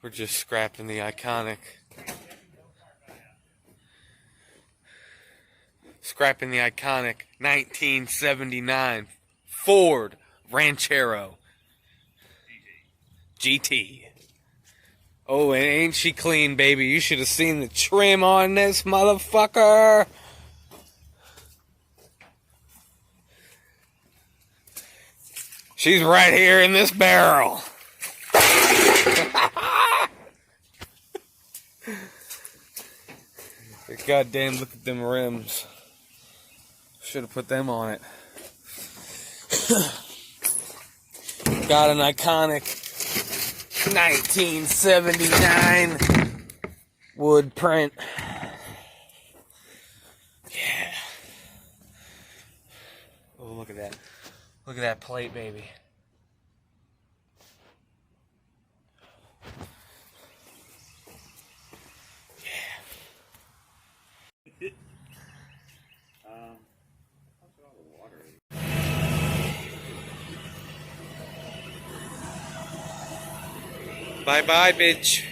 We're just scrapping the iconic. Scrapping the iconic 1979 Ford Ranchero GT. Oh, and ain't she clean, baby? You should have seen the trim on this motherfucker. She's right here in this barrel. Goddamn, look at them rims. Should have put them on it. Got an iconic 1979 wood print. Yeah. Oh, look at that. Look at that plate, baby. Bye bye, bitch.